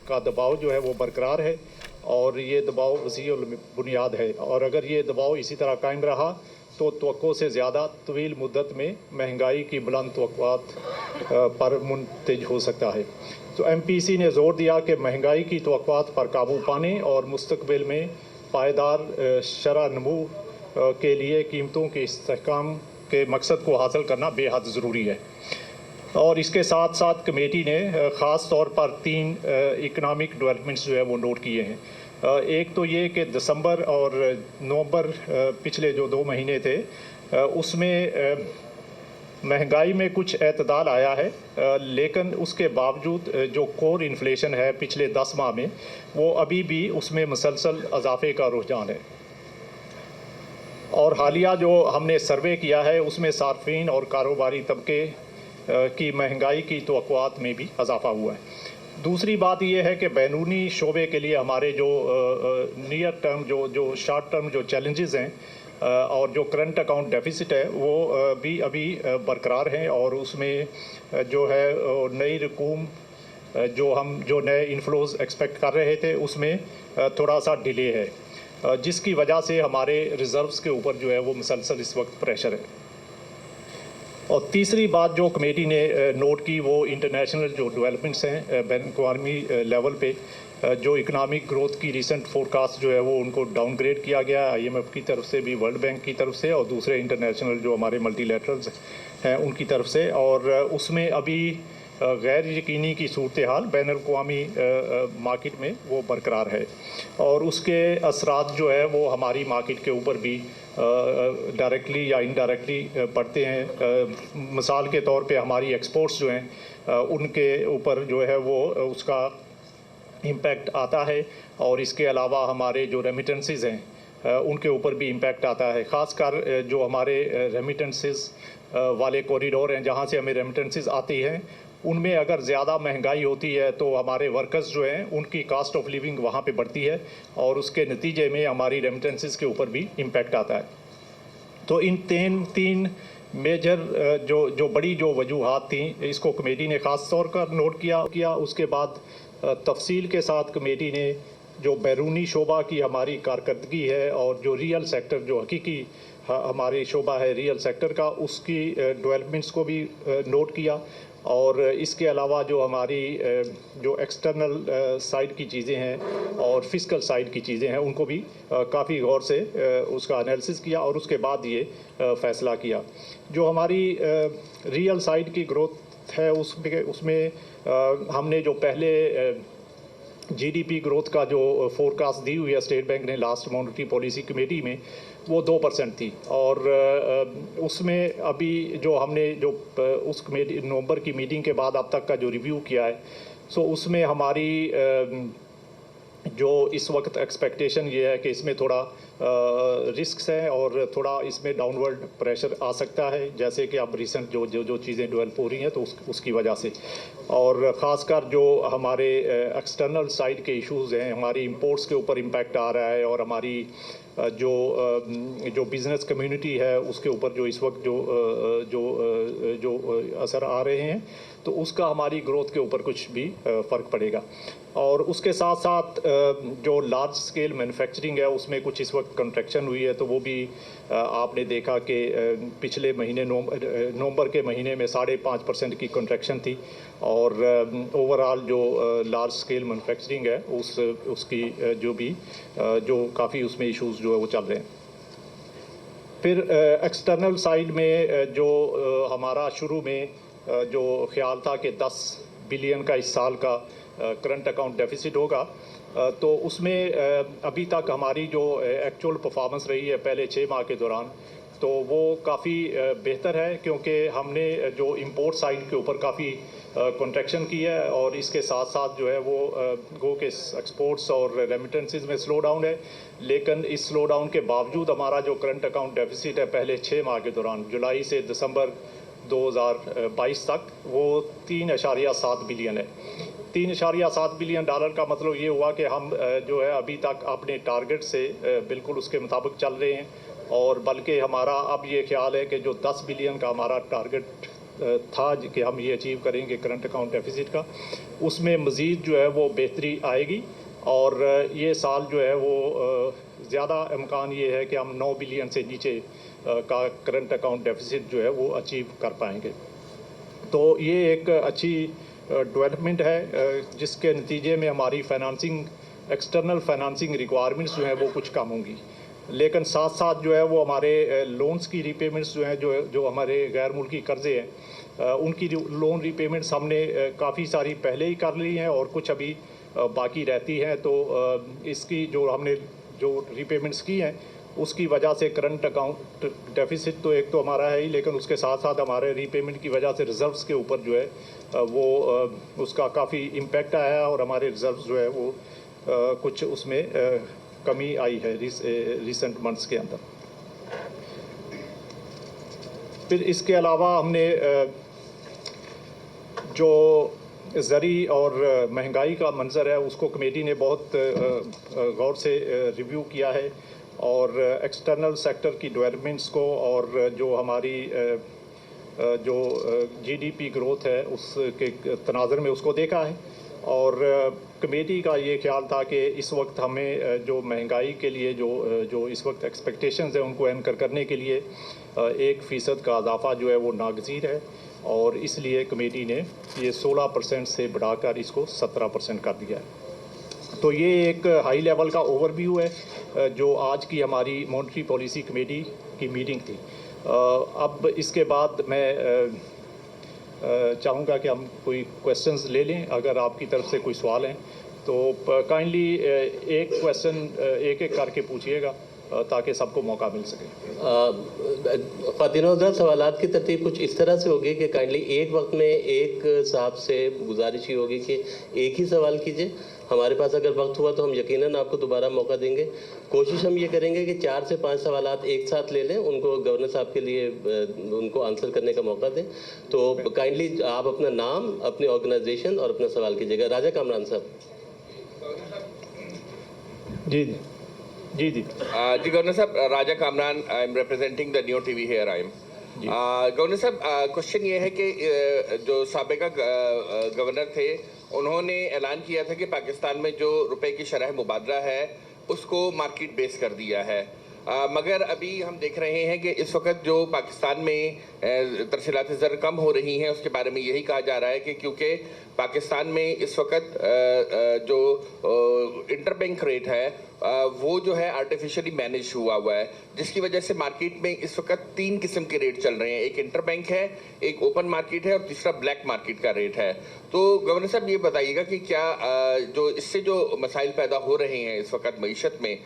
का दबाव जो है वो बरकरार है और ये दबाव वसी बुनियाद है, और अगर ये दबाव इसी तरह कायम रहा तो तवक्को से ज़्यादा तवील मुद्दत में महंगाई की बुलंद तवक्कुआत पर मुंतज हो सकता है। तो MPC ने ज़ोर दिया कि महंगाई की तवक्कुआत पर काबू पाने और मुस्तकबिल में पायदार शरह नमू के लिए कीमतों के इस्तेहकाम के मकसद को हासिल करना बेहद ज़रूरी है। और इसके साथ साथ कमेटी ने ख़ास तौर पर 3 इकनॉमिक डेवलपमेंट्स जो है वो नोट किए हैं। एक तो ये कि दिसंबर और नवंबर पिछले जो 2 महीने थे उसमें महंगाई में कुछ एतदाल आया है, लेकिन उसके बावजूद जो कोर इन्फ्लेशन है पिछले 10 माह में वो अभी भी उसमें मुसलसल इजाफे का रुझान है। और हालिया जो हमने सर्वे किया है उसमें सार्फिन और कारोबारी तबके की महंगाई की तवक्कुआत में भी इजाफा हुआ है। दूसरी बात यह है कि बैरूनी शोबे के लिए हमारे जो नियर टर्म जो शॉर्ट टर्म जो चैलेंजेस हैं और जो करंट अकाउंट डेफिसिट है वो भी अभी बरकरार हैं, और उसमें जो है नई रकूम जो नए इनफ्लोज एक्सपेक्ट कर रहे थे उसमें थोड़ा सा डिले है, जिसकी वजह से हमारे रिज़र्व्स के ऊपर जो है वो मुसलसल इस वक्त प्रेशर है। और तीसरी बात जो कमेटी ने नोट की वो इंटरनेशनल जो डेवलपमेंट्स हैं बैन अवी लेवल पे, जो इकनॉमिक ग्रोथ की रिसेंट फोरकास्ट जो है वो उनको डाउनग्रेड किया गया IMF की तरफ से भी, वर्ल्ड बैंक की तरफ से और दूसरे इंटरनेशनल जो हमारे मल्टीलैटरल्स हैं उनकी तरफ से, और उसमें अभी गैर यकीनी की सूरत हाल बैन अवी मार्केट में वो बरकरार है, और उसके असरात जो है वो हमारी मार्केट के ऊपर भी डायरेक्टली या इनडायरेक्टली पड़ते हैं। मिसाल के तौर पे हमारी एक्सपोर्ट्स जो हैं उनके ऊपर जो है वो उसका इम्पैक्ट आता है, और इसके अलावा हमारे जो रेमिटेंसेस हैं उनके ऊपर भी इम्पैक्ट आता है। ख़ासकर जो हमारे रेमिटेंसेस वाले कॉरिडोर हैं जहाँ से हमें रेमिटेंसेस आती हैं उनमें अगर ज़्यादा महंगाई होती है तो हमारे वर्कर्स जो हैं उनकी कास्ट ऑफ लिविंग वहाँ पे बढ़ती है, और उसके नतीजे में हमारी रेमिटेंसेस के ऊपर भी इम्पैक्ट आता है। तो इन तीन मेजर जो बड़ी जो वजूहात थी इसको कमेटी ने ख़ास तौर पर नोट किया। उसके बाद तफसील के साथ कमेटी ने जो बैरूनी शोबा की हमारी कारकर्दगी है और जो रियल सेक्टर जो हकीकी हमारी शोबा है रियल सेक्टर का, उसकी डेवलपमेंट्स को भी नोट किया, और इसके अलावा जो हमारी जो एक्सटर्नल साइड की चीज़ें हैं और फिस्कल साइड की चीज़ें हैं उनको भी काफ़ी गौर से उसका एनालिसिस किया, और उसके बाद ये फ़ैसला किया। जो हमारी रियल साइड की ग्रोथ है उसमें हमने जो पहले GDP ग्रोथ का जो फोरकास्ट दी हुई है स्टेट बैंक ने लास्ट मॉनेटरी पॉलिसी कमेटी में वो 2% थी, और उसमें अभी जो हमने जो उस कमेटी नवंबर की मीटिंग के बाद अब तक का जो रिव्यू किया है सो उसमें हमारी जो इस वक्त एक्सपेक्टेशन ये है कि इसमें थोड़ा रिस्क्स हैं और थोड़ा इसमें डाउनवर्ड प्रेशर आ सकता है, जैसे कि अब रिसेंट जो चीज़ें डेवलप हो रही हैं तो उसकी वजह से, और ख़ासकर जो हमारे एक्सटर्नल साइड के इश्यूज़ हैं, हमारी इंपोर्ट्स के ऊपर इम्पैक्ट आ रहा है, और हमारी जो बिज़नेस कम्युनिटी है उसके ऊपर जो इस वक्त जो असर आ रहे हैं तो उसका हमारी ग्रोथ के ऊपर कुछ भी फ़र्क पड़ेगा। और उसके साथ साथ जो लार्ज स्केल मैन्युफैक्चरिंग है उसमें कुछ इस वक्त कंट्रैक्शन हुई है, तो वो भी आपने देखा कि पिछले महीने नवंबर के महीने में 5.5% की कंट्रैक्शन थी, और ओवरऑल जो लार्ज स्केल मैन्युफैक्चरिंग है उसकी जो काफ़ी उसमें इश्यूज़ जो है वो चल रहे हैं। फिर एक्सटर्नल साइड में जो हमारा शुरू में जो ख्याल था कि 10 बिलियन का इस साल का करंट अकाउंट डेफिसिट होगा, तो उसमें अभी तक हमारी जो एक्चुअल परफॉर्मेंस रही है पहले 6 माह के दौरान तो वो काफ़ी बेहतर है, क्योंकि हमने जो इंपोर्ट साइड के ऊपर काफ़ी कॉन्ट्रैक्शन की है, और इसके साथ साथ जो है वो गो के एक्सपोर्ट्स और रेमिटेंसेस में स्लो डाउन है, लेकिन इस स्लो डाउन के बावजूद हमारा जो करंट अकाउंट डेफिसिट है पहले 6 माह के दौरान जुलाई से दिसंबर 2022 तक वो 3.7 बिलियन है। 3.7 बिलियन डॉलर का मतलब ये हुआ कि हम जो है अभी तक अपने टारगेट से बिल्कुल उसके मुताबिक चल रहे हैं, और बल्कि हमारा अब ये ख्याल है कि जो 10 बिलियन का हमारा टारगेट था कि हम ये अचीव करेंगे करंट अकाउंट डेफिसिट का, उसमें मज़ीद जो है वो बेहतरी आएगी। और ये साल जो है वो ज़्यादा इम्कान ये है कि हम 9 बिलियन से नीचे का करंट अकाउंट डेफिसिट जो है वो अचीव कर पाएंगे। तो ये एक अच्छी डेवलपमेंट है जिसके नतीजे में हमारी एक्सटर्नल फाइनेंसिंग रिक्वायरमेंट्स जो हैं वो कुछ कम होंगी। लेकिन साथ साथ जो है वो हमारे लोन्स की रीपेमेंट्स जो हैं जो हमारे गैर मुल्की कर्ज़े हैं उनकी लोन रीपेमेंट्स हमने काफ़ी सारी पहले ही कर ली हैं और कुछ अभी बाकी रहती हैं। तो इसकी जो हमने जो रीपेमेंट्स की हैं उसकी वजह से करंट अकाउंट डेफिसिट तो एक तो हमारा है ही, लेकिन उसके साथ साथ हमारे रीपेमेंट की वजह से रिज़र्व्स के ऊपर जो है वो उसका काफ़ी इम्पेक्ट आया है और हमारे रिज़र्व्स जो है वो कुछ उसमें कमी आई है रिसेंट मंथ्स के अंदर। फिर इसके अलावा हमने जो ज़री और महंगाई का मंजर है उसको कमेटी ने बहुत गौर से रिव्यू किया है और एक्सटर्नल सेक्टर की डेवलपमेंट्स को और जो हमारी जो जीडीपी ग्रोथ है उसके तनाज़र में उसको देखा है। और कमेटी का ये ख्याल था कि इस वक्त हमें जो महंगाई के लिए जो इस वक्त एक्सपेक्टेशंस हैं उनको एंकर करने के लिए 1% का इजाफा जो है वो नागज़ीर है और इसलिए कमेटी ने ये 16% से बढ़ाकर इसको 17% कर दिया है। तो ये एक हाई लेवल का ओवरव्यू है जो आज की हमारी मॉनेटरी पॉलिसी कमेटी की मीटिंग थी। अब इसके बाद मैं चाहूँगा कि हम कोई क्वेश्चंस ले लें, अगर आपकी तरफ से कोई सवाल हैं तो काइंडली एक क्वेश्चन एक एक करके पूछिएगा ताकि सबको मौका मिल सके। ख़ातिन सवालात की तरतीब कुछ इस तरह से होगी कि काइंडली एक वक्त में एक साहब से गुजारिश ही होगी कि एक ही सवाल कीजिए। हमारे पास अगर वक्त हुआ तो हम यकीनन आपको दोबारा मौका देंगे। कोशिश हम ये करेंगे कि 4 से 5 सवालात एक साथ ले लें, उनको गवर्नर साहब के लिए उनको आंसर करने का मौका दें। तो काइंडली आप अपना नाम, अपनी ऑर्गेनाइजेशन और अपना सवाल कीजिएगा। राजा कामरान साहब। जी जी जी जी गवर्नर साहब, Raja Kamran, I am representing the new TV here I am. Governor साहब, क्वेश्चन ये है कि जो साबिका गवर्नर थे उन्होंने ऐलान किया था कि पाकिस्तान में जो रुपए की शरह मुबादला है उसको मार्केट बेस कर दिया है, मगर अभी हम देख रहे हैं कि इस वक्त जो पाकिस्तान में तरसीलात ज़र कम हो रही हैं उसके बारे में यही कहा जा रहा है कि क्योंकि पाकिस्तान में इस वक्त जो इंटरबैंक रेट है वो जो है आर्टिफिशियली मैनेज हुआ है, जिसकी वजह से मार्केट में इस वक्त 3 किस्म के रेट चल रहे हैं। एक इंटरबैंक है, एक ओपन मार्केट है और तीसरा ब्लैक मार्केट का रेट है। तो गवर्नर साहब ये बताइएगा कि क्या जो इससे जो मसाइल पैदा हो रहे हैं इस वक्त मईशत में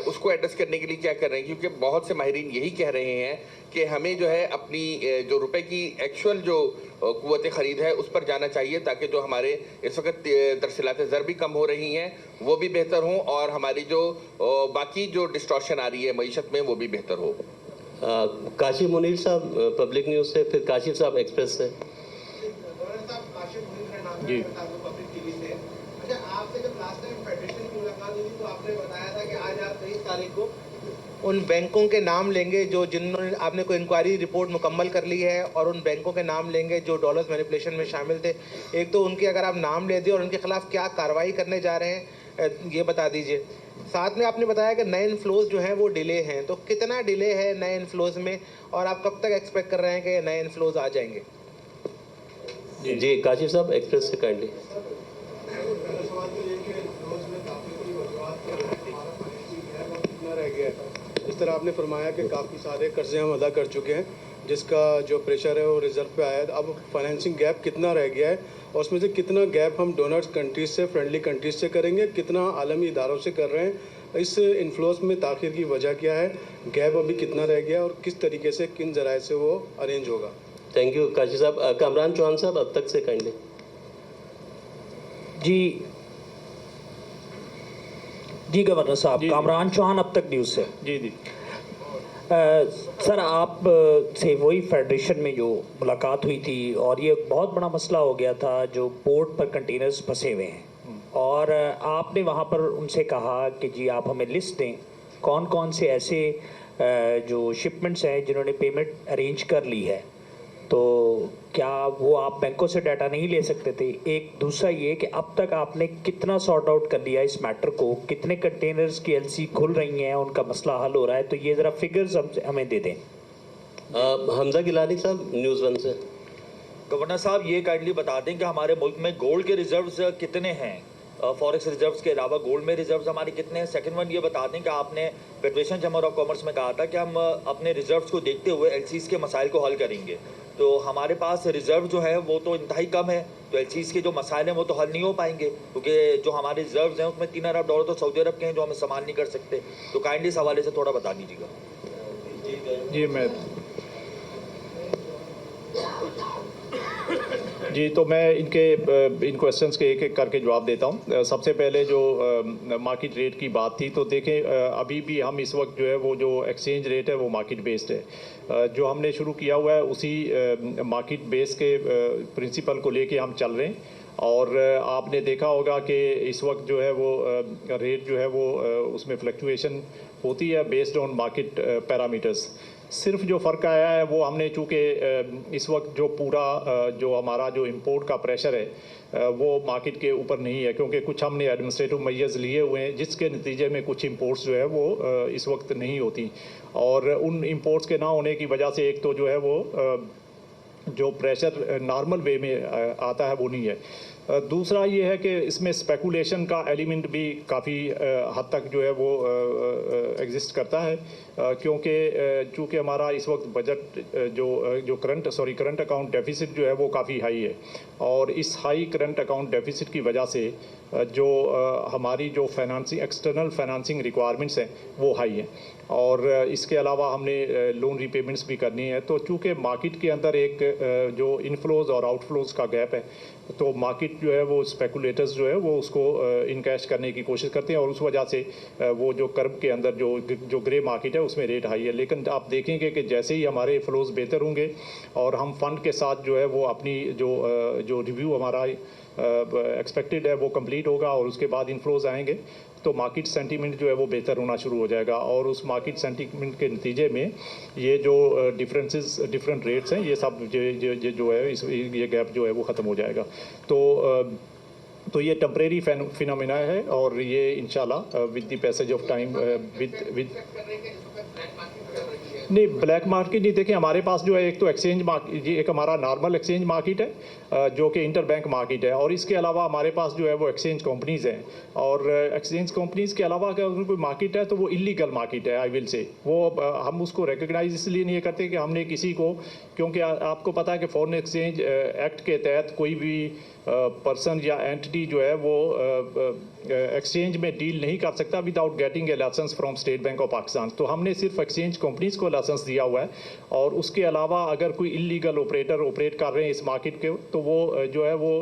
उसको एड्रेस करने के लिए क्या कर रहे हैं? क्योंकि बहुत से माहिरीन यही कह रहे हैं कि हमें जो है अपनी जो रुपए की एक्चुअल जो कुव्वत ख़रीद है उस पर जाना चाहिए ताकि जो हमारे इस वक्त तरसीलात ज़र भी कम हो रही हैं वो भी बेहतर हों और हमारी जो बाकी जो डिस्टॉर्शन आ रही है मईशत में वो भी बेहतर हो। काशिफ मुनीर साहब पब्लिक न्यूज़ से, फिर काशिफ साहब एक्सप्रेस से। जी अच्छा, आपसे जब लास्ट टाइम फेडरेशन की मुलाकात हुई तो आपने बताया था कि आज आप 23 तारीख को उन बैंकों के नाम लेंगे जो जिन्होंने आपने कोई इंक्वायरी रिपोर्ट मुकम्मल कर ली है और उन बैंकों के नाम लेंगे जो डॉलर्स मैनिपुलेशन में शामिल थे। एक तो उनके अगर आप नाम ले दिए और उनके खिलाफ क्या कार्रवाई करने जा रहे हैं ये बता दीजिए। साथ में आपने बताया कि नए इनफ्लोज जो हैं वो डिले हैं, तो कितना डिले है नए इनफ्लोज में और आप कब तक एक्सपेक्ट कर रहे हैं कि नए इनफ्लोज आ जाएंगे? जी काशिफ साहब एक्सप्रेस से काइंडली। इस तरह आपने फरमाया कि काफ़ी सारे कर्जे हम अदा कर चुके हैं जिसका जो प्रेशर है वो रिजर्व पे आया है। अब फाइनेंसिंग गैप कितना रह गया है और उसमें से कितना गैप हम डोनर्स कंट्रीज से, फ्रेंडली कंट्रीज से करेंगे, कितना आलमी इदारों से कर रहे हैं, इस इन्फ्लोस में ताख़ीर की वजह क्या है, गैप अभी कितना रह गया और किस तरीके से किन ज़राए से वो अरेंज होगा? थैंक यू काशिफ साहब। कामरान चौहान साहब अब तक से काइंडली। जी गवर्नर साहब, कामरान चौहान अब तक न्यूज़ से। जी सर, आप से वही फेडरेशन में जो मुलाकात हुई थी और ये बहुत बड़ा मसला हो गया था जो पोर्ट पर कंटेनर्स फंसे हुए हैं और आपने वहाँ पर उनसे कहा कि जी आप हमें लिस्ट दें कौन कौन से ऐसे जो शिपमेंट्स हैं जिन्होंने पेमेंट अरेंज कर ली है। तो क्या वो आप बैंकों से डाटा नहीं ले सकते थे? एक दूसरा ये कि अब तक आपने कितना सॉर्ट आउट कर लिया इस मैटर को, कितने कंटेनर्स की एलसी खुल रही हैं, उनका मसला हल हो रहा है, तो ये ज़रा फिगर्स हमें दे दें। हमजा गिलानी साहब, न्यूज़ 1 से। गवर्नर साहब, ये काइंडली बता दें कि हमारे मुल्क में गोल्ड के रिजर्व्स कितने हैं, फॉरेक्स रिजर्व्स के अलावा गोल्ड में रिजर्व्स हमारे कितने हैं। सेकंड वन ये बता दें कि आपने फेडरेशन चैम्बर ऑफ कॉमर्स में कहा था कि हम अपने रिजर्व्स को देखते हुए एलसीज के मसाइल को हल करेंगे, तो हमारे पास रिजर्व जो है वो तो इंतहाई कम है, तो एलसीज के जो मसाइल हैं वो तो हल नहीं हो पाएंगे, क्योंकि जो हमारे रिजर्व्स हैं उसमें $3 अरब तो सऊदी अरब के हैं जो हम इस्तेमाल नहीं कर सकते। तो काइंडली इस हवाले से थोड़ा बता दीजिएगा। जी, तो मैं इन क्वेश्चंस के एक एक करके जवाब देता हूँ। सबसे पहले जो मार्केट रेट की बात थी, तो देखें अभी भी हम इस वक्त जो है वो जो एक्सचेंज रेट है वो मार्केट बेस्ड है। जो हमने शुरू किया हुआ है उसी मार्केट बेस के प्रिंसिपल को लेके हम चल रहे हैं। और आपने देखा होगा कि इस वक्त जो है वो रेट जो है वो उसमें फ्लक्चुएशन होती है बेस्ड ऑन मार्केट पैरामीटर्स। सिर्फ जो फ़र्क आया है वो हमने चूँकि इस वक्त जो पूरा जो हमारा जो इंपोर्ट का प्रेशर है वो मार्केट के ऊपर नहीं है, क्योंकि कुछ हमने एडमिनिस्ट्रेटिव मेजर्स लिए हुए हैं जिसके नतीजे में कुछ इंपोर्ट्स जो है वो इस वक्त नहीं होती। और उन इंपोर्ट्स के ना होने की वजह से एक तो जो है वो जो प्रेशर नॉर्मल वे में आता है वो नहीं है। दूसरा ये है कि इसमें स्पेकुलेशन का एलिमेंट भी काफ़ी हद तक जो है वो एग्जिस्ट करता है, क्योंकि चूँकि हमारा इस वक्त बजट जो करंट अकाउंट डेफिसिट जो है वो काफ़ी हाई है, और इस हाई करंट अकाउंट डेफिसिट की वजह से जो हमारी जो एक्सटर्नल फाइनेंसिंग रिक्वायरमेंट्स हैं वो हाई हैं, और इसके अलावा हमने लोन रीपेमेंट्स भी करनी है। तो चूँकि मार्केट के अंदर एक जो इनफ्लोज और आउटफ्लोज का गैप है, तो मार्केट जो है वो स्पेकुलेटर्स जो है वो उसको इनकैश करने की कोशिश करते हैं, और उस वजह से वो जो कर्व के अंदर जो ग्रे मार्केट है उसमें रेट हाई है। लेकिन आप देखेंगे कि जैसे ही हमारे फ्लोज बेहतर होंगे और हम फंड के साथ जो है वो अपनी जो रिव्यू हमारा एक्सपेक्टेड है वो कंप्लीट होगा और उसके बाद इनफ्लोज आएंगे, तो मार्केट सेंटीमेंट जो है वो बेहतर होना शुरू हो जाएगा, और उस मार्केट सेंटीमेंट के नतीजे में ये जो डिफरेंट रेट्स हैं ये सब जो है ये गैप जो है वो ख़त्म हो जाएगा। तो ये टेम्परेरी फिनोमेना है, और ये इंशाल्लाह with the passage of time with नहीं ब्लैक मार्केट नहीं। देखिए हमारे पास जो है एक तो एक्सचेंज मार्केट, एक हमारा नॉर्मल एक्सचेंज मार्केट है जो कि इंटर बैंक मार्केट है, और इसके अलावा हमारे पास जो है वो एक्सचेंज कंपनीज़ हैं, और एक्सचेंज कंपनीज़ के अलावा अगर कोई मार्केट है तो वो इलीगल मार्केट है। आई विल से वो हम उसको रिकग्नाइज इसलिए नहीं करते कि हमने किसी को, क्योंकि आपको पता है कि फॉरेन एक्सचेंज एक्ट के तहत कोई भी पर्सन या एंटिटी जो है वो एक्सचेंज में डील नहीं कर सकता without getting a license from State Bank of Pakistan. तो हमने सिर्फ एक्सचेंज कंपनीज़ को लाइसेंस दिया हुआ है, और उसके अलावा अगर कोई इलीगल ऑपरेटर ऑपरेट कर रहे हैं इस मार्केट के, तो वो जो है वो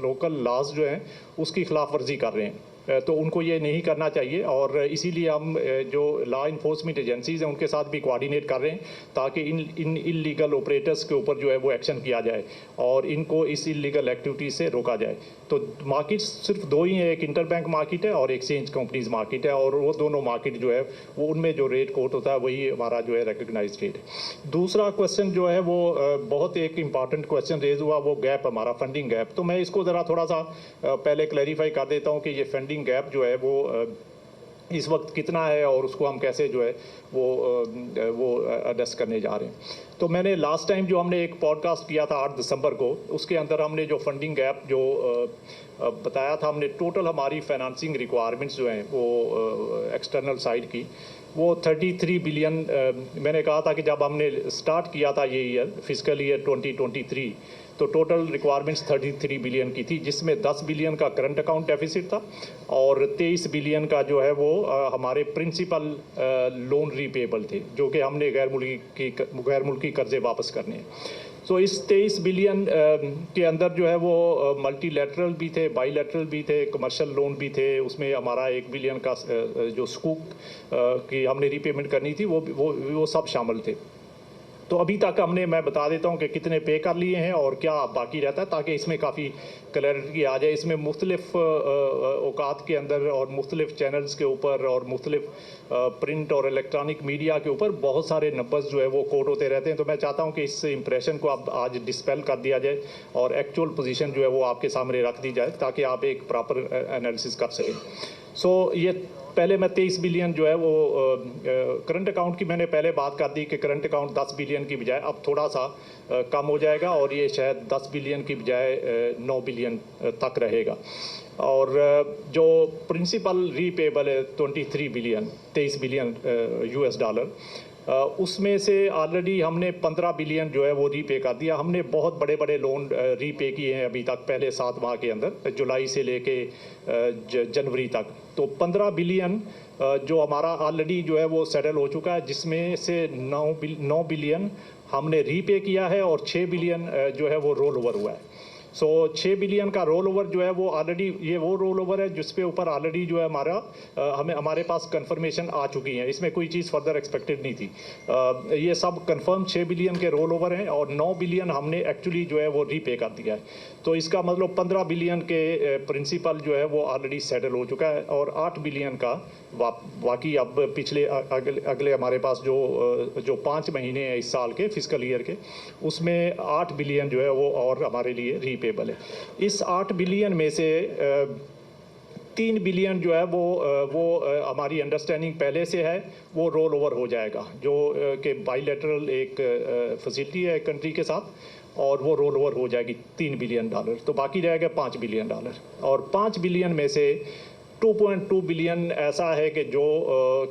लोकल लॉज जो हैं उसकी खिलाफ वर्जी कर रहे हैं, तो उनको ये नहीं करना चाहिए। और इसीलिए हम जो लॉ इन्फोर्समेंट एजेंसीज़ हैं उनके साथ भी कोऑर्डिनेट कर रहे हैं ताकि इन इलीगल ऑपरेटर्स के ऊपर जो है वो एक्शन किया जाए और इनको इस इलीगल एक्टिविटीज़ से रोका जाए। तो मार्केट सिर्फ दो ही है, एक इंटर बैंक मार्केट है और एक्सचेंज कंपनीज मार्केट है, और वो दोनों मार्केट जो है वो उनमें जो रेट कोट होता है वही हमारा जो है रिकग्नाइज रेट है। दूसरा क्वेश्चन जो है वो बहुत एक इम्पॉर्टेंट क्वेश्चन रेज हुआ, वो गैप हमारा फंडिंग गैप। तो मैं इसको ज़रा थोड़ा सा पहले क्लैरिफाई कर देता हूँ कि ये फंडिंग गैप जो है वो इस वक्त कितना है और उसको हम कैसे जो है वो एडजस्ट करने जा रहे हैं। तो मैंने लास्ट टाइम जो हमने एक पॉडकास्ट किया था 8 दिसंबर को, उसके अंदर हमने जो फंडिंग गैप जो बताया था, हमने टोटल हमारी फाइनेंसिंग रिक्वायरमेंट्स जो हैं वो एक्सटर्नल साइड की वो 33 बिलियन। मैंने कहा था कि जब हमने स्टार्ट किया था ये ईयर फिजिकल ईयर 2023 तो टोटल रिक्वायरमेंट्स 33 बिलियन की थी, जिसमें 10 बिलियन का करंट अकाउंट डेफिसिट था और 23 बिलियन का जो है वो हमारे प्रिंसिपल लोन रीपेबल थे, जो कि हमने गैर मुल्की कर्जे वापस करने हैं। तो इस 23 बिलियन के अंदर जो है वो मल्टीलैटरल भी थे, बाईलैटरल भी थे, कमर्शियल लोन भी थे, उसमें हमारा 1 बिलियन का जो स्कूक की हमने रीपेमेंट करनी थी वो सब शामिल थे। तो अभी तक मैं बता देता हूँ कि कितने पे कर लिए हैं और क्या बाकी रहता है, ताकि इसमें काफ़ी क्लैरिटी आ जाए। इसमें मुख्तलिफ औकात के अंदर और मुख्तलिफ चैनल्स के ऊपर और मुख्तलिफ प्रिंट और इलेक्ट्रॉनिक मीडिया के ऊपर बहुत सारे नंबर्स जो है वो कोट होते रहते हैं। तो मैं चाहता हूँ कि इस इंप्रेशन को अब आज डिस्पेल कर दिया जाए और एक्चुअल पोजीशन जो है वो आपके सामने रख दी जाए, ताकि आप एक प्रॉपर एनालिसिस कर सकें। सो ये पहले मैं 23 बिलियन जो है वो करंट अकाउंट की मैंने पहले बात कर दी कि करंट अकाउंट 10 बिलियन की बजाय अब थोड़ा सा कम हो जाएगा और ये शायद 10 बिलियन की बजाय 9 बिलियन तक रहेगा। और जो प्रिंसिपल रीपेबल है 23 बिलियन यूएस डॉलर, उसमें से ऑलरेडी हमने 15 बिलियन जो है वो रीपे कर दिया। हमने बहुत बड़े बड़े लोन रीपे किए हैं अभी तक पहले 7 माह के अंदर, जुलाई से लेके जनवरी तक। तो 15 बिलियन जो हमारा ऑलरेडी जो है वो सेटल हो चुका है, जिसमें से 9 बिलियन हमने रीपे किया है और 6 बिलियन जो है वो रोल ओवर हुआ है। सो 6 बिलियन का रोल ओवर जो है वो ऑलरेडी, ये वो रोल ओवर है जिसपे ऊपर ऑलरेडी जो है हमारे पास कंफर्मेशन आ चुकी है। इसमें कोई चीज़ फर्दर एक्सपेक्टेड नहीं थी। ये सब कंफर्म 6 बिलियन के रोल ओवर हैं और 9 बिलियन हमने एक्चुअली जो है वो रीपे कर दिया है। तो इसका मतलब 15 बिलियन के प्रिंसिपल जो है वो ऑलरेडी सेटल हो चुका है और 8 बिलियन का बाकी अब पिछले अगले हमारे पास जो 5 महीने हैं इस साल के फिस्कल ईयर के, उसमें 8 बिलियन जो है वो और हमारे लिए रीपेबल है। इस 8 बिलियन में से 3 बिलियन जो है वो हमारी अंडरस्टैंडिंग पहले से है, वो रोल ओवर हो जाएगा, जो कि बाईलैटरल एक फैसिलिटी है कंट्री के साथ, और वो रोल ओवर हो जाएगी 3 बिलियन डॉलर। तो बाकी रहेगा 5 बिलियन डॉलर। और 5 बिलियन में से 2.2 बिलियन ऐसा है कि जो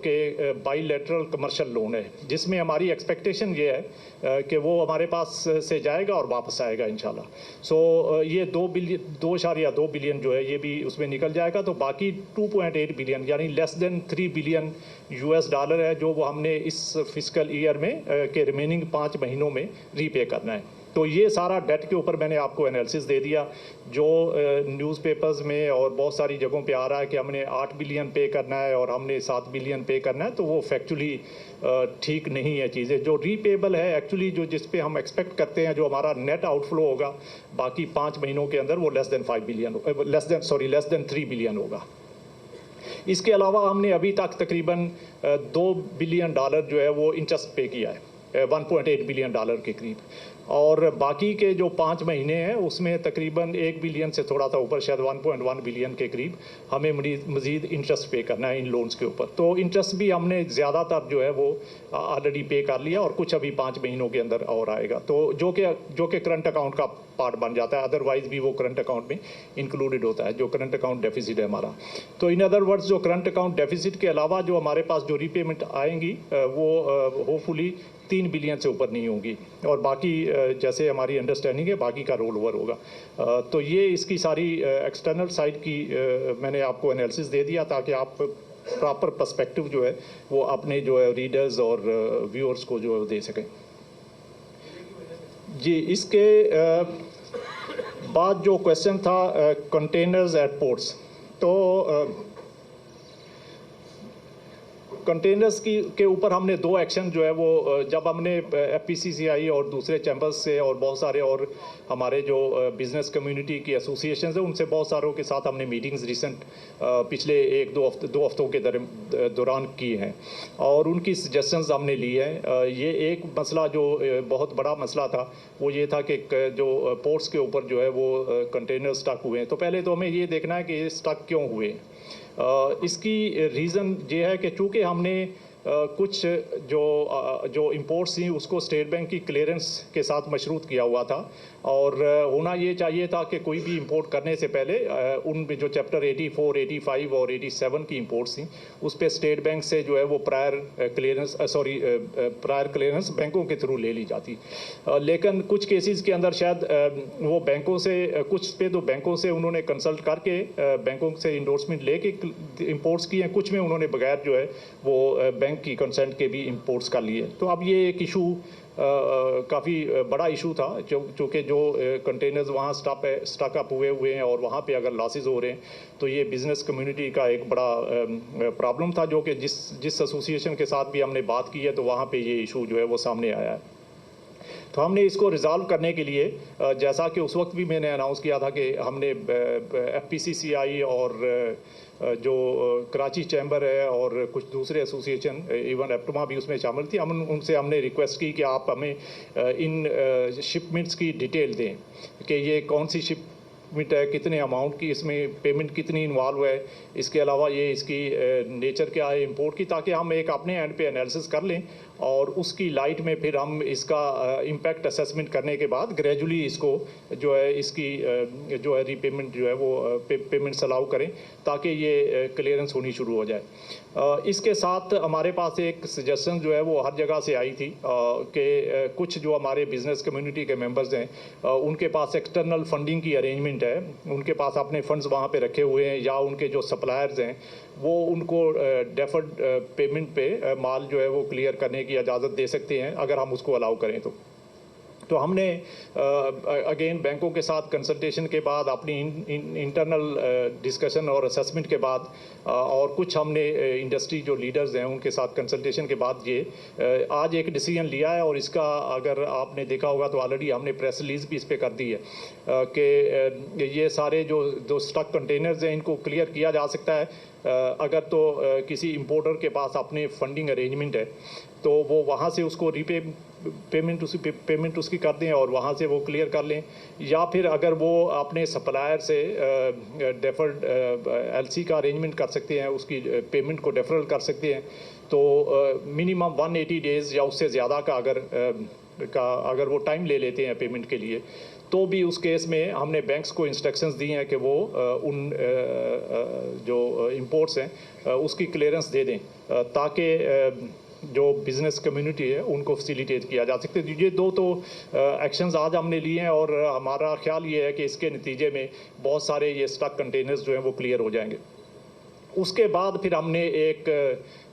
कि बाईलैटरल कमर्शियल लोन है, जिसमें हमारी एक्सपेक्टेशन ये है कि वो हमारे पास से जाएगा और वापस आएगा इंशाल्लाह। सो ये 2.2 बिलियन जो है ये भी उसमें निकल जाएगा। तो बाकी 2.8 बिलियन यानी less than 3 billion US dollar है जो वो हमने इस फिस्कल ईयर में के रिमेनिंग 5 महीनों में रीपे करना है। तो ये सारा डेट के ऊपर मैंने आपको एनालिसिस दे दिया, जो न्यूज़पेपर्स में और बहुत सारी जगहों पे आ रहा है कि हमने 8 बिलियन पे करना है और हमने 7 बिलियन पे करना है, तो वो फैक्चुअली ठीक नहीं है चीज़ें। जो रीपेबल है एक्चुअली, जो जिस पे हम एक्सपेक्ट करते हैं जो हमारा नेट आउटफ्लो होगा बाकी 5 महीनों के अंदर, वो लेस देन 3 बिलियन होगा। इसके अलावा हमने अभी तक तकरीबन 2 बिलियन डॉलर जो है वो इंटरेस्ट पे किया है, 1.8 बिलियन डॉलर के करीब। और बाकी के जो 5 महीने हैं उसमें तकरीबन 1 बिलियन से थोड़ा सा ऊपर, शायद 1.1 बिलियन के करीब हमें मज़ीद इंटरेस्ट पे करना है इन लोन्स के ऊपर। तो इंटरेस्ट भी हमने ज़्यादातर जो है वो ऑलरेडी पे कर लिया और कुछ अभी 5 महीनों के अंदर और आएगा, तो जो कि करंट अकाउंट का पार्ट बन जाता है। अदरवाइज़ भी वो करंट अकाउंट में इंक्लूडेड होता है, जो करंट अकाउंट डेफिसिट है हमारा। तो इन अदर वर्ड्स, जो करंट अकाउंट डेफिसिट के अलावा जो हमारे पास जो रीपेमेंट आएंगी वो होपफुली 3 बिलियन से ऊपर नहीं होंगी, और बाकी जैसे हमारी अंडरस्टैंडिंग है बाकी का रोल ओवर होगा। तो ये इसकी सारी एक्सटर्नल साइड की मैंने आपको एनालिसिस दे दिया, ताकि आप प्रॉपर पर्सपेक्टिव जो है वो अपने जो है रीडर्स और व्यूअर्स को जो दे सकें। जी, इसके बाद जो क्वेश्चन था कंटेनर्स एट पोर्ट्स, तो कंटेनर्स के ऊपर हमने 2 एक्शन जो है वो, जब हमने एफपीसीसीआई और दूसरे चैम्बर्स से और बहुत सारे और हमारे जो बिज़नेस कम्युनिटी की एसोसिएशन है उनसे बहुत सारों के साथ हमने मीटिंग्स रिसेंट पिछले 1-2 हफ्तों के दौरान की हैं और उनकी सजेशंस हमने ली हैं। ये एक मसला जो बहुत बड़ा मसला था वो ये था कि जो पोर्ट्स के ऊपर जो है वो कंटेनर स्टक हुए हैं। तो पहले तो हमें ये देखना है कि ये स्टक क्यों हुए। इसकी रीज़न ये है कि चूँकि हमने कुछ जो इंपोर्ट्स थी उसको स्टेट बैंक की क्लियरेंस के साथ मशरूत किया हुआ था, और होना ये चाहिए था कि कोई भी इंपोर्ट करने से पहले उनमें जो चैप्टर 84, 85 और 87 की इंपोर्ट्स थी उस पर स्टेट बैंक से जो है वो प्रायर क्लियरेंस बैंकों के थ्रू ले ली जाती। लेकिन कुछ केसेस के अंदर शायद वो बैंकों से, कुछ पे तो बैंकों से उन्होंने कंसल्ट करके बैंकों से इंडोर्समेंट लेके इंपोर्ट्स किए हैं, कुछ में उन्होंने बगैर जो है वो बैंक की कंसेंट के भी इंपोर्ट्स कर लिए। तो अब ये एक इशू काफ़ी बड़ा इशू था, चूँकि जो कंटेनर्स वहाँ स्टक अप हुए हैं और वहाँ पे अगर लॉसेस हो रहे हैं तो ये बिज़नेस कम्युनिटी का एक बड़ा प्रॉब्लम था, जो कि जिस एसोसिएशन के साथ भी हमने बात की है तो वहाँ पे ये इशू जो है वो सामने आया है। तो हमने इसको रिजॉल्व करने के लिए जैसा कि उस वक्त भी मैंने अनाउंस किया था कि हमने FPCCI और जो कराची चैम्बर है और कुछ दूसरे एसोसिएशन, इवन एप्टमा भी उसमें शामिल थी, उनसे हमने रिक्वेस्ट की कि आप हमें इन शिपमेंट्स की डिटेल दें कि ये कौन सी शिपमेंट है, कितने अमाउंट की इसमें पेमेंट कितनी इन्वॉल्व है, इसके अलावा ये इसकी नेचर क्या है इंपोर्ट की, ताकि हम एक अपने एंड पे एनालिसिस कर लें और उसकी लाइट में फिर हम इसका इम्पैक्ट असेसमेंट करने के बाद ग्रेजुअली इसको जो है इसकी जो है रीपेमेंट जो है वो पेमेंट्स अलाउ करें ताकि ये क्लियरेंस होनी शुरू हो जाए। इसके साथ हमारे पास एक सजेशन जो है वो हर जगह से आई थी कि कुछ जो हमारे बिजनेस कम्युनिटी के मेंबर्स हैं उनके पास एक्सटर्नल फंडिंग की अरेंजमेंट है, उनके पास अपने फंड्स वहाँ पे रखे हुए हैं या उनके जो सप्लायर्स हैं वो उनको डेफर्ड पेमेंट पे माल जो है वो क्लियर करने की इजाज़त दे सकते हैं अगर हम उसको अलाउ करें तो हमने अगेन बैंकों के साथ कंसल्टेशन के बाद अपनी इंटरनल डिस्कशन और असेसमेंट के बाद और कुछ हमने इंडस्ट्री जो लीडर्स हैं उनके साथ कंसल्टेशन के बाद ये आज एक डिसीजन लिया है और इसका अगर आपने देखा होगा तो ऑलरेडी हमने प्रेस रिलीज़ भी इस पर कर दी है कि ये सारे जो स्टॉक कंटेनर्स हैं इनको क्लियर किया जा सकता है अगर तो किसी इंपोर्टर के पास अपने फंडिंग अरेंजमेंट है तो वो वहाँ से उसको पेमेंट उसकी कर दें और वहाँ से वो क्लियर कर लें, या फिर अगर वो अपने सप्लायर से डेफर्ड LC का अरेंजमेंट कर सकते हैं, उसकी पेमेंट को डेफरल कर सकते हैं, तो मिनिमम 180 डेज़ या उससे ज़्यादा का अगर वो टाइम ले लेते हैं पेमेंट के लिए तो भी उस केस में हमने बैंक्स को इंस्ट्रक्शंस दी हैं कि वो उन जो इंपोर्ट्स हैं उसकी क्लियरेंस दे दें ताकि जो बिज़नेस कम्युनिटी है उनको फैसिलिटेट किया जा सकते। ये दो तो एक्शंस आज हमने लिए हैं और हमारा ख्याल ये है कि इसके नतीजे में बहुत सारे ये स्टॉक कंटेनर्स जो हैं वो क्लियर हो जाएंगे। उसके बाद फिर हमने एक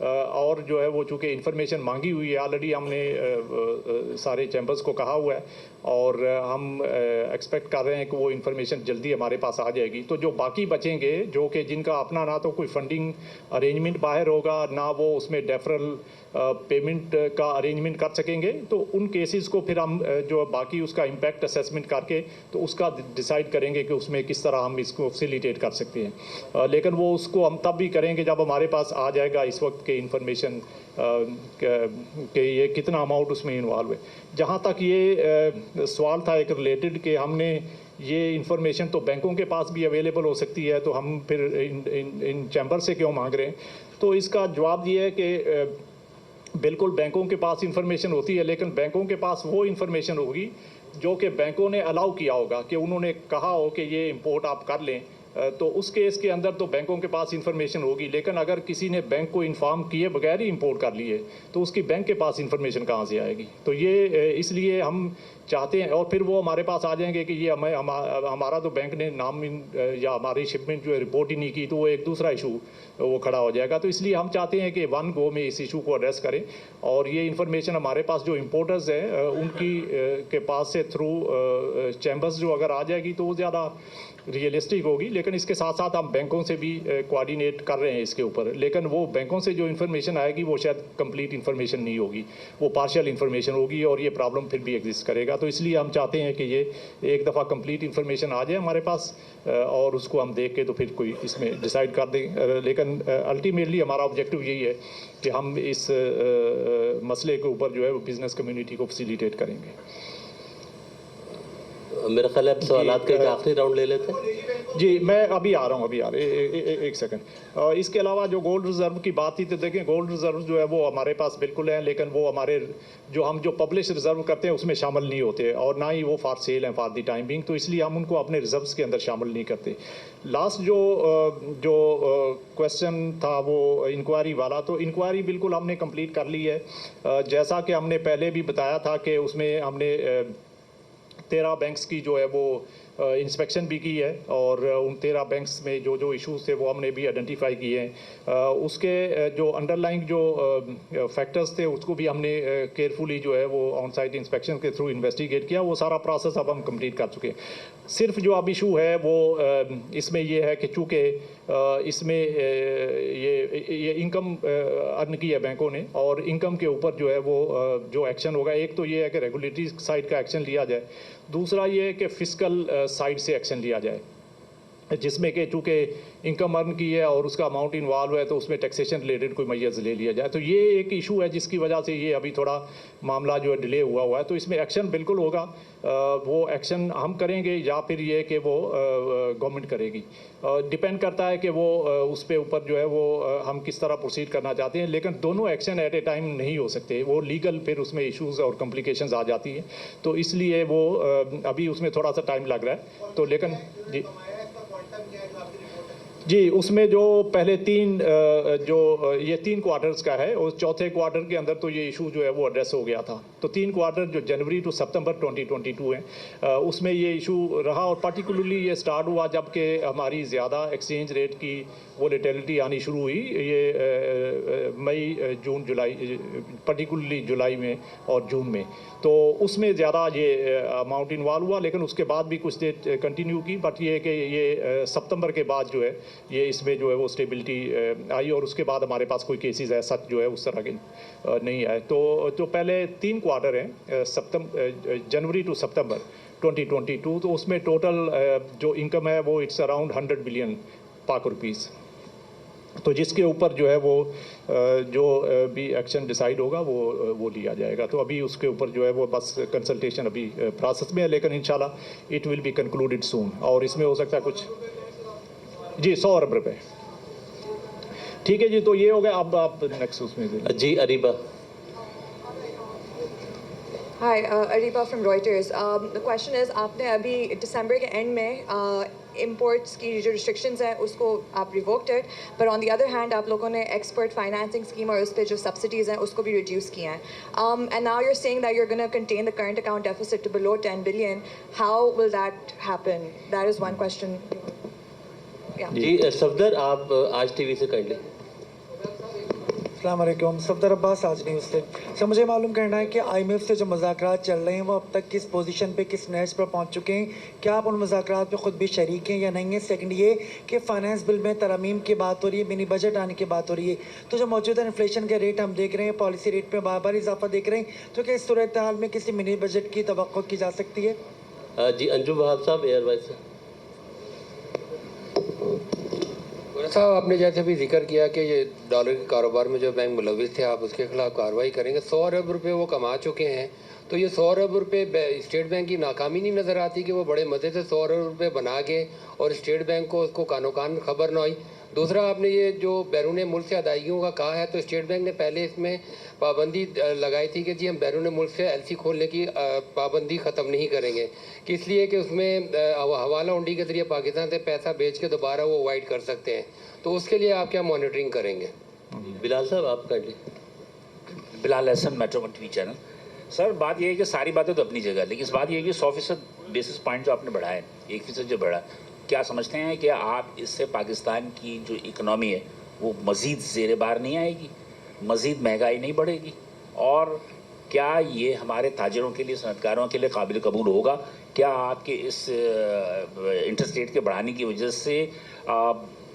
और जो है वो चूँकि इन्फॉर्मेशन मांगी हुई है ऑलरेडी हमने सारे चैम्बर्स को कहा हुआ है और हम एक्सपेक्ट कर रहे हैं कि वो इन्फॉर्मेशन जल्दी हमारे पास आ जाएगी। तो जो बाकी बचेंगे जो कि जिनका अपना ना तो कोई फंडिंग अरेंजमेंट बाहर होगा ना वो उसमें डेफरल पेमेंट का अरेंजमेंट कर सकेंगे, तो उन केसेस को फिर हम जो बाकी उसका इम्पैक्ट असेसमेंट करके तो उसका डिसाइड करेंगे कि उसमें किस तरह हम इसको फैसिलिटेट कर सकते हैं। लेकिन वो उसको हम तब भी करेंगे जब हमारे पास आ जाएगा इस वक्त के इंफॉर्मेशन कि ये कितना अमाउंट उसमें इन्वॉल्व है। जहाँ तक ये सवाल था एक रिलेटेड कि हमने ये इन्फॉर्मेशन तो बैंकों के पास भी अवेलेबल हो सकती है तो हम फिर इन चैम्बर से क्यों मांग रहे हैं, तो इसका जवाब ये है कि बिल्कुल बैंकों के पास इंफॉर्मेशन होती है लेकिन बैंकों के पास वो इंफॉर्मेशन होगी जो कि बैंकों ने अलाउ किया होगा कि उन्होंने कहा हो कि ये इंपोर्ट आप कर लें, तो उस केस के अंदर तो बैंकों के पास इंफॉर्मेशन होगी। लेकिन अगर किसी ने बैंक को इन्फॉर्म किए बगैर ही इंपोर्ट कर लिए तो उसकी बैंक के पास इंफॉर्मेशन कहाँ से आएगी। तो ये इसलिए हम चाहते हैं और फिर वो हमारे पास आ जाएंगे कि ये हमारा तो बैंक ने नाम या हमारी शिपमेंट जो है रिपोर्ट ही नहीं की, तो वो एक दूसरा इशू वो खड़ा हो जाएगा। तो इसलिए हम चाहते हैं कि वन गो में इस इशू को एड्रेस करें और ये इन्फॉर्मेशन हमारे पास जो इम्पोर्टर्स हैं उनकी के पास से थ्रू चैम्बर्स जो अगर आ जाएगी तो वो ज़्यादा रियलिस्टिक होगी। लेकिन इसके साथ साथ हम बैंकों से भी कोऑर्डिनेट कर रहे हैं इसके ऊपर, लेकिन वो बैंकों से जो इन्फॉर्मेशन आएगी वो शायद कंप्लीट इन्फॉर्मेशन नहीं होगी, वो पार्शियल इन्फॉर्मेशन होगी और ये प्रॉब्लम फिर भी एग्जिस्ट करेगा। तो इसलिए हम चाहते हैं कि ये एक दफ़ा कंप्लीट इन्फॉर्मेशन आ जाए हमारे पास और उसको हम देख के तो फिर कोई इसमें डिसाइड कर दें। लेकिन अल्टीमेटली हमारा ऑब्जेक्टिव यही है कि हम इस मसले के ऊपर जो है वो बिज़नेस कम्युनिटी को फैसिलिटेट करेंगे। मेरा ख्याल है सवालात का एक आखिरी राउंड ले लेते हैं। जी मैं अभी आ रहा हूँ एक सेकंड। इसके अलावा जो गोल्ड रिजर्व की बात थी तो देखें गोल्ड रिजर्व जो है वो हमारे पास बिल्कुल है, लेकिन वो हमारे जो पब्लिश रिजर्व करते हैं उसमें शामिल नहीं होते और ना ही वो फॉर सेल हैं फॉर द टाइम बिंग, तो इसलिए हम उनको अपने रिजर्व्स के अंदर शामिल नहीं करते। लास्ट जो क्वेश्चन था वो इंक्वायरी वाला, तो इंक्वायरी बिल्कुल हमने कंप्लीट कर ली है। जैसा कि हमने पहले भी बताया था कि उसमें हमने 13 बैंक्स की जो है वो इंस्पेक्शन भी की है और उन 13 बैंक्स में जो जो इश्यूज थे वो हमने भी आइडेंटिफाई किए हैं। उसके जो अंडरलाइंग जो फैक्टर्स थे उसको भी हमने केयरफुली जो है वो ऑन साइट इंस्पेक्शन के थ्रू इन्वेस्टिगेट किया। वो सारा प्रोसेस अब हम कंप्लीट कर चुके हैं। सिर्फ जो अब इशू है वो इसमें ये है कि चूँकि इसमें ये इनकम अर्न की है बैंकों ने और इनकम के ऊपर जो है वो जो एक्शन होगा, एक तो ये है कि रेगुलेटरी साइड का एक्शन लिया जाए, दूसरा ये है कि फिस्कल साइड से एक्शन लिया जाए, जिसमें कि चूँकि इनकम अर्न की है और उसका अमाउंट इन्वॉल्व है तो उसमें टैक्सेशन रिलेटेड कोई मैयर्स ले लिया जाए। तो ये एक इशू है जिसकी वजह से ये अभी थोड़ा मामला जो है डिले हुआ है। तो इसमें एक्शन बिल्कुल होगा, वो एक्शन हम करेंगे या फिर ये कि वो गवर्नमेंट करेगी, डिपेंड करता है कि वो उस पे ऊपर जो है वो हम किस तरह प्रोसीड करना चाहते हैं। लेकिन दोनों एक्शन एट ए टाइम नहीं हो सकते, वो लीगल फिर उसमें इश्यूज और कॉम्प्लिकेशंस आ जाती हैं, तो इसलिए वो अभी उसमें थोड़ा सा टाइम लग रहा है। तो लेकिन जी उसमें जो पहले ये 3 क्वार्टर्स का है और चौथे क्वार्टर के अंदर तो ये इशू जो है वो एड्रेस हो गया था। तो 3 क्वार्टर जो जनवरी टू सितंबर 2022 है उसमें ये इशू रहा और पर्टिकुलरली ये स्टार्ट हुआ जबकि हमारी ज़्यादा एक्सचेंज रेट की वोलेटिलिटी आनी शुरू हुई, ये मई जून जुलाई, पर्टिकुलरली जुलाई में और जून में, तो उसमें ज़्यादा ये अमाउंट इन्वॉल्व हुआ। लेकिन उसके बाद भी कुछ देर कंटिन्यू की, बट ये कि ये सितंबर के बाद जो है ये इसमें जो है वो स्टेबिलिटी आई और उसके बाद हमारे पास कोई केसेस ऐसा जो है उस तरह के नहीं आए। तो पहले 3 क्वार्टर हैं जनवरी टू सितंबर 2022, तो उसमें टोटल जो इनकम है वो इट्स अराउंड 100 बिलियन पाक रुपीज़। तो जिसके ऊपर जो है वो जो भी एक्शन डिसाइड होगा वो लिया जाएगा। तो अभी उसके ऊपर जो है वो बस कंसल्टेशन अभी प्रोसेस में है, लेकिन इंशाल्लाह इट विल बी कंक्लूडेड सून। और इसमें हो सकता है कुछ जी 100 अरब रुपए। ठीक है जी, तो ये हो गया। अब आप नेक्स्ट उसमें जी Areeba. Hi, Ariba from Reuters. The question is, आपने अभी दिसंबर के एंड में imports की जो restrictions हैं उसको आप revoked it, but on the other hand आप लोगों ने export financing scheme और उस पे जो subsidies हैं उसको भी reduce किए हैं. And now you're saying that you're going to contain the current account deficit to below 10 billion. How will that happen? That is one question. Yeah. जी सफदर आप आज टीवी से कर लें। अस्सलाम वालेकुम, सफदर अब्बास आज न्यूज़ से। सर मुझे मालूम करना है कि IMF से जो मुज़ाकरात चल रहे हैं वो अब तक किस पोजीशन पे, किस नैश पर पहुंच चुके हैं, क्या आप उन मुज़ाकरात पे ख़ुद भी शरीक हैं या नहीं है? सेकंड ये कि फ़ाइनेंस बिल में तरमीम की बात हो रही है, मिनी बजट आने की बात हो रही है, तो जो मौजूदा इन्फ्लेशन के रेट हम देख रहे हैं, पॉलिसी रेट में बार बार इजाफा देख रहे हैं, तो क्या इस सूरत हाल में किसी मिनी बजट की तवक्को की जा सकती है? जी अंजू वहाब साहब एयरवाइज से। साहब आपने जैसे भी जिक्र किया कि ये डॉलर के कारोबार में जो बैंक मुलविस थे आप उसके खिलाफ कार्रवाई करेंगे। 100 अरब रुपए वो कमा चुके हैं, तो ये 100 अरब रुपए स्टेट बैंक की नाकामी नहीं नज़र आती कि वो बड़े मज़े से 100 अरब रुपए बना के और स्टेट बैंक को उसको कानो कान खबर ना हुई। दूसरा आपने ये जो बैरून मुल्क से अदायगियों का कहा है, तो स्टेट बैंक ने पहले इसमें पाबंदी लगाई थी कि जी हम बैरून मुल्क से LC खोलने की पाबंदी ख़त्म नहीं करेंगे, कि इसलिए कि उसमें हवाला हुंडी के ज़रिए पाकिस्तान से पैसा बेच के दोबारा वो वाइड कर सकते हैं, तो उसके लिए आप क्या मॉनिटरिंग करेंगे? बिलाल साहब आप कर लें। Bilal Hasan, metro TV channel. Sir बात यह है कि सारी बातें तो अपनी जगह, लेकिन इस बात यह है कि 100% बेसिस पॉइंट जो आपने बढ़ाया है, 1% जो बढ़ा, क्या समझते हैं कि आप इससे पाकिस्तान की जो इकनॉमी है वो मज़ीद ज़ेर बार नहीं आएगी, मज़ीद महंगाई नहीं बढ़ेगी, और क्या ये हमारे ताजिरों के लिए, सनतकारों के लिए काबिल कबूल होगा? क्या आपके इस इंटरेस्ट रेट के बढ़ाने की वजह से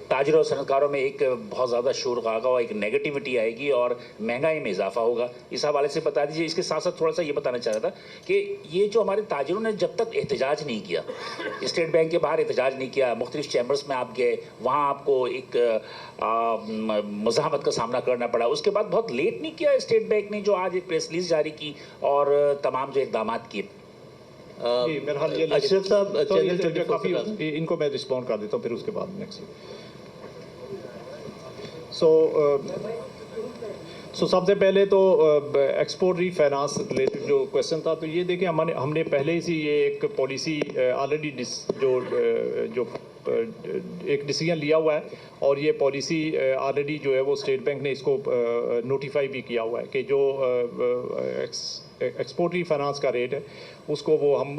ताजिरों और सनतकारों में एक बहुत ज़्यादा शोर गागा और एक नेगेटिविटी आएगी और महंगाई में इजाफा होगा? इस हवाले से बता दीजिए। इसके साथ साथ थोड़ा सा ये बताना चाह रहा था कि ये जो हमारे ताजिरों ने जब तक एहतजाज नहीं किया, स्टेट बैंक के बाहर एहतजाज नहीं किया, मुख्तलिफ चैम्बर्स में आप गए, वहाँ आपको एक मज़ाहमत का सामना करना पड़ा, उसके बाद बहुत लेट नहीं किया स्टेट बैंक ने जो आज एक प्रेस रिलीज जारी की और तमाम जो इक़दाम किए? अशरफ साहब चैनल काफ़ी इनको मैं रिस्पॉन्ड कर देता हूँ, फिर उसके बाद नेक्स्ट। सो सबसे पहले तो एक्सपोर्ट रीफाइनेंस रिलेटेड जो क्वेश्चन था, तो ये देखिए हमने पहले ही से ये एक पॉलिसी ऑलरेडी जो एक डिसीजन लिया हुआ है और ये पॉलिसी ऑलरेडी जो है वो स्टेट बैंक ने इसको नोटिफाई भी किया हुआ है कि जो एक्सपोर्टरी फाइनेंस का रेट है उसको वो हम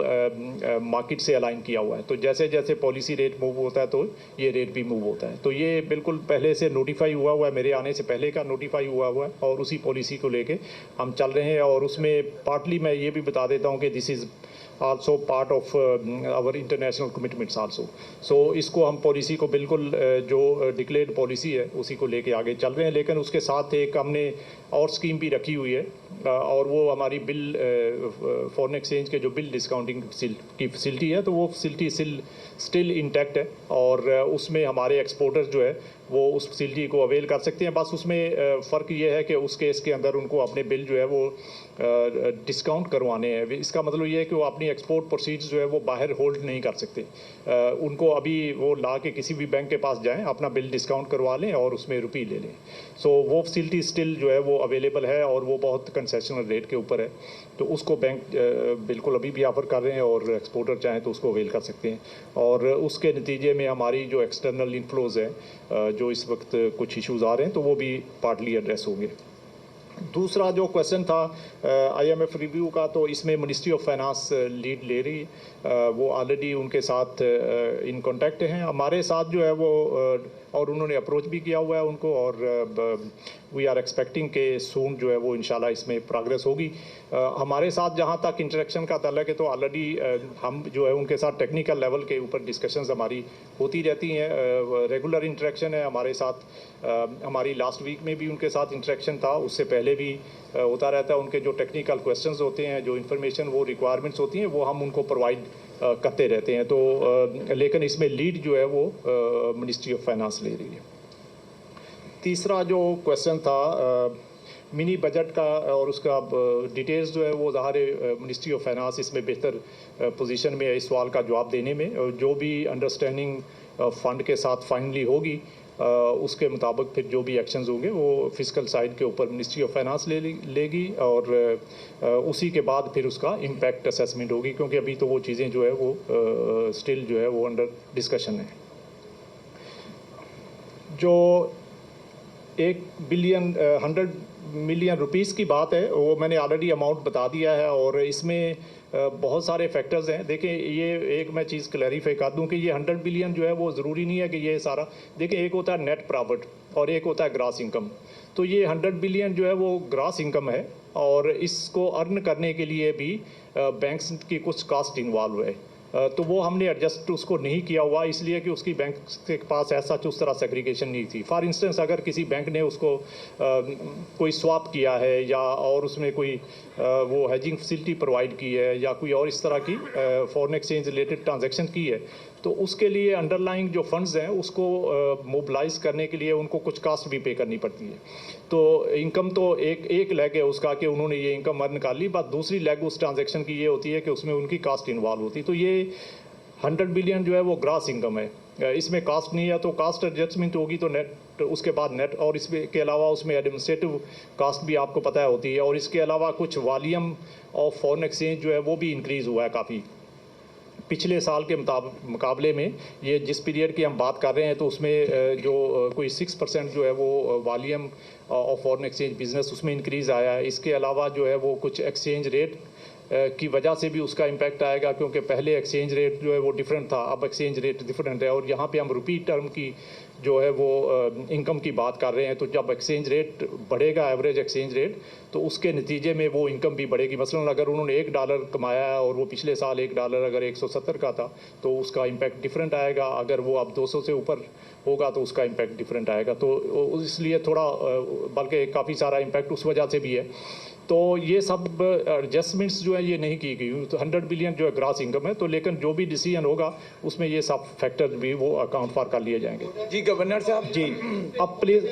मार्केट से अलाइन किया हुआ है। तो जैसे जैसे पॉलिसी रेट मूव होता है तो ये रेट भी मूव होता है। तो ये बिल्कुल पहले से नोटिफाई हुआ है, मेरे आने से पहले का नोटिफाई हुआ है और उसी पॉलिसी को लेके हम चल रहे हैं। और उसमें पार्टली मैं ये भी बता देता हूँ कि this is also part of our international commitments also. So इसको हम पॉलिसी को बिल्कुल जो डिक्लेयर्ड पॉलिसी है उसी को लेके आगे चल रहे हैं। लेकिन उसके साथ एक हमने और स्कीम भी रखी हुई है और वो हमारी बिल फॉरेन एक्सचेंज के जो बिल डिस्काउंटिंग की फैसिलिटी है, तो वो फैसिलिटी स्टिल इंटैक्ट है और उसमें हमारे एक्सपोर्टर्स जो है वो उस फैसिलिटी को अवेल कर सकते हैं। बस उसमें फ़र्क ये है कि उस केस के अंदर उनको अपने बिल जो है वो डिस्काउंट करवाने हैं। इसका मतलब ये है कि वो अपनी एक्सपोर्ट प्रोसीड्स जो है वो बाहर होल्ड नहीं कर सकते। उनको अभी वो ला के किसी भी बैंक के पास जाएं, अपना बिल डिस्काउंट करवा लें और उसमें रुपये ले लें। सो वो फैसिलिटी स्टिल जो है वो अवेलेबल है और वो बहुत कंसेशनल रेट के ऊपर है। तो उसको बैंक बिल्कुल अभी भी ऑफ़र कर रहे हैं और एक्सपोर्टर चाहें तो उसको अवेल कर सकते हैं। और उसके नतीजे में हमारी जो एक्सटर्नल इनफ्लोज़ हैं जो इस वक्त कुछ इश्यूज़ आ रहे हैं तो वो भी पार्टली एड्रेस होंगे। दूसरा जो क्वेश्चन था IMF रिव्यू का, तो इसमें मिनिस्ट्री ऑफ फाइनेंस लीड ले रही है। वो ऑलरेडी उनके साथ इन कांटेक्ट हैं हमारे साथ जो है वो और उन्होंने अप्रोच भी किया हुआ है उनको और वी आर एक्सपेक्टिंग के सून जो है वो इंशाल्लाह इसमें प्रोग्रेस होगी। हमारे साथ जहाँ तक इंटरेक्शन का ताल्लुक है तो ऑलरेडी हम जो है उनके साथ टेक्निकल लेवल के ऊपर डिस्कशंस हमारी होती रहती हैं। रेगुलर इंटरेक्शन है हमारे साथ। हमारी लास्ट वीक में भी उनके साथ इंटरेक्शन था, उससे पहले भी होता रहता है। उनके जो टेक्निकल क्वेश्चंस होते हैं, जो इन्फॉर्मेशन वो रिक्वायरमेंट्स होती हैं, वो हम उनको प्रोवाइड करते रहते हैं। तो लेकिन इसमें लीड जो है वो मिनिस्ट्री ऑफ फाइनेंस ले रही है। तीसरा जो क्वेश्चन था मिनी बजट का और उसका डिटेल्स जो है वो ज़ाहिर मिनिस्ट्री ऑफ फाइनेंस इसमें बेहतर पोजीशन में है इस सवाल का जवाब देने में। और जो भी अंडरस्टैंडिंग फ़ंड के साथ फाइनली होगी उसके मुताबिक फिर जो भी एक्शंस होंगे वो फिस्कल साइड के ऊपर मिनिस्ट्री ऑफ फाइनेंस लेगी और उसी के बाद फिर उसका इम्पैक्ट असेसमेंट होगी, क्योंकि अभी तो वो चीज़ें जो है वो स्टिल जो है वो अंडर डिस्कशन है। जो 100 मिलियन रुपीस की बात है वो मैंने ऑलरेडी अमाउंट बता दिया है और इसमें बहुत सारे फैक्टर्स हैं। देखिए ये एक मैं चीज़ क्लैरिफाई कर दूं कि ये 100 बिलियन जो है वो ज़रूरी नहीं है कि ये सारा, देखिए एक होता है नेट प्रॉफिट और एक होता है ग्रॉस इनकम। तो ये 100 बिलियन जो है वो ग्रॉस इनकम है और इसको अर्न करने के लिए भी बैंक्स की कुछ कास्ट इन्वॉल्व है। तो वो हमने एडजस्ट उसको नहीं किया हुआ इसलिए कि उसकी बैंक के पास ऐसा उस तरह सेग्रीगेशन नहीं थी। फॉर इंस्टेंस अगर किसी बैंक ने उसको कोई स्वैप किया है या और उसमें कोई वो हेजिंग फैसिलिटी प्रोवाइड की है या कोई और इस तरह की फॉरेन एक्सचेंज रिलेटेड ट्रांजैक्शन की है, तो उसके लिए अंडरलाइंग जो फंड्स हैं उसको मोबिलाइज करने के लिए उनको कुछ कास्ट भी पे करनी पड़ती है। तो इनकम तो एक लेग है उसका कि उन्होंने ये इनकम अर्न कर ली, बात दूसरी लेग उस ट्रांजैक्शन की ये होती है कि उसमें उनकी कास्ट इन्वॉल्व होती है। तो ये 100 बिलियन जो है वो ग्रॉस इनकम है, इसमें कास्ट नहीं है। तो कास्ट एडजस्टमेंट होगी तो नेट, उसके बाद नेट, और इसमें के अलावा उसमें एडमिनिस्ट्रेटिव कास्ट भी आपको पता है होती है। और इसके अलावा कुछ वॉल्यूम ऑफ फॉरेन एक्सचेंज जो है वो भी इंक्रीज़ हुआ है काफ़ी पिछले साल के मुकाबले में। ये जिस पीरियड की हम बात कर रहे हैं तो उसमें जो कोई 6% जो है वो volume of foreign exchange business उसमें इंक्रीज़ आया है। इसके अलावा जो है वो कुछ एक्सचेंज रेट की वजह से भी उसका इम्पैक्ट आएगा, क्योंकि पहले एक्सचेंज रेट जो है वो डिफरेंट था, अब एक्सचेंज रेट डिफरेंट है। और यहाँ पे हम रुपी टर्म की जो है वो इनकम की बात कर रहे हैं, तो जब एक्सचेंज रेट बढ़ेगा, एवरेज एक्सचेंज रेट, तो उसके नतीजे में वो इनकम भी बढ़ेगी। मसलन अगर उन्होंने $1 कमाया है और वो पिछले साल $1 अगर 170 का था तो उसका इम्पैक्ट डिफरेंट आएगा। अगर वो अब 200 से ऊपर होगा तो उसका इम्पैक्ट डिफरेंट आएगा। तो इसलिए थोड़ा बल्कि काफ़ी सारा इम्पैक्ट उस वजह से भी है। तो ये सब एडजस्टमेंट्स जो है ये नहीं की गई। तो 100 बिलियन जो है ग्रॉस इनकम है, तो लेकिन जो भी डिसीजन होगा उसमें ये सब फैक्टर भी वो अकाउंट फॉर कर लिए जाएंगे। जी गवर्नर साहब जी अब प्लीज़।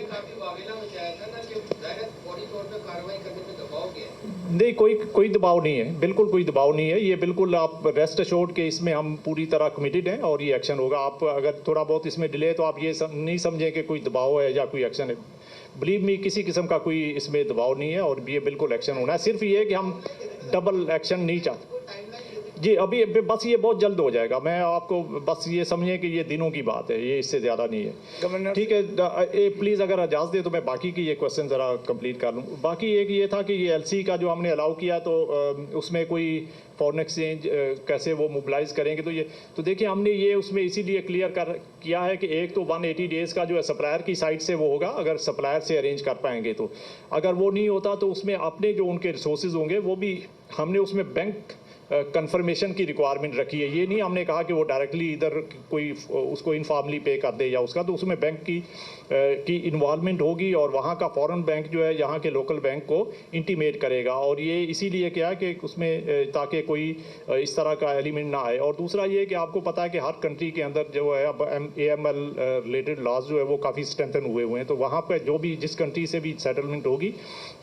नहीं, कोई दबाव नहीं है, बिल्कुल कोई दबाव नहीं है। ये बिल्कुल आप रेस्ट एश्योर्ड के इसमें हम पूरी तरह कमिटेड हैं और ये एक्शन होगा। आप अगर थोड़ा बहुत इसमें डिले तो आप ये नहीं समझें कि कोई दबाव है या कोई एक्शन है। बिलीव मी, किसी किस्म का कोई इसमें दबाव नहीं है और ये बिल्कुल एक्शन होना है। सिर्फ ये कि हम डबल एक्शन नहीं चाहते। जी अभी बस ये बहुत जल्द हो जाएगा। मैं आपको बस ये समझिए कि ये दिनों की बात है, ये इससे ज़्यादा नहीं है। ठीक है, प्लीज़ अगर इजाज़त दे तो मैं बाकी की ये क्वेश्चन ज़रा कंप्लीट कर लूँ। बाकी एक ये था कि ये एलसी का जो हमने अलाउ किया तो उसमें कोई फॉरेन एक्सचेंज कैसे वो मोबिलाइज करेंगे, तो देखिए हमने ये उसमें इसीलिए क्लियर किया है कि एक तो 180 डेज़ का जो है सप्लायर की साइड से वो होगा, अगर सप्लायर से अरेंज कर पाएंगे तो। अगर वो नहीं होता तो उसमें अपने जो उनके रिसोर्सेज होंगे वो भी हमने उसमें बैंक कंफर्मेशन की रिक्वायरमेंट रखी है। ये नहीं हमने कहा कि वो डायरेक्टली इधर कोई उसको इनफॉर्मली पे कर दे या उसका, तो उसमें बैंक की इन्वॉल्वमेंट होगी और वहाँ का फॉरेन बैंक जो है यहाँ के लोकल बैंक को इंटीमेट करेगा। और ये इसीलिए क्या है कि उसमें ताकि कोई इस तरह का एलिमेंट ना आए। और दूसरा ये कि आपको पता है कि हर कंट्री के अंदर जो है अब AML रिलेटेड लॉज जो है वो काफ़ी स्ट्रेंथन हुए हैं, तो वहाँ पर जो भी जिस कंट्री से भी सेटलमेंट होगी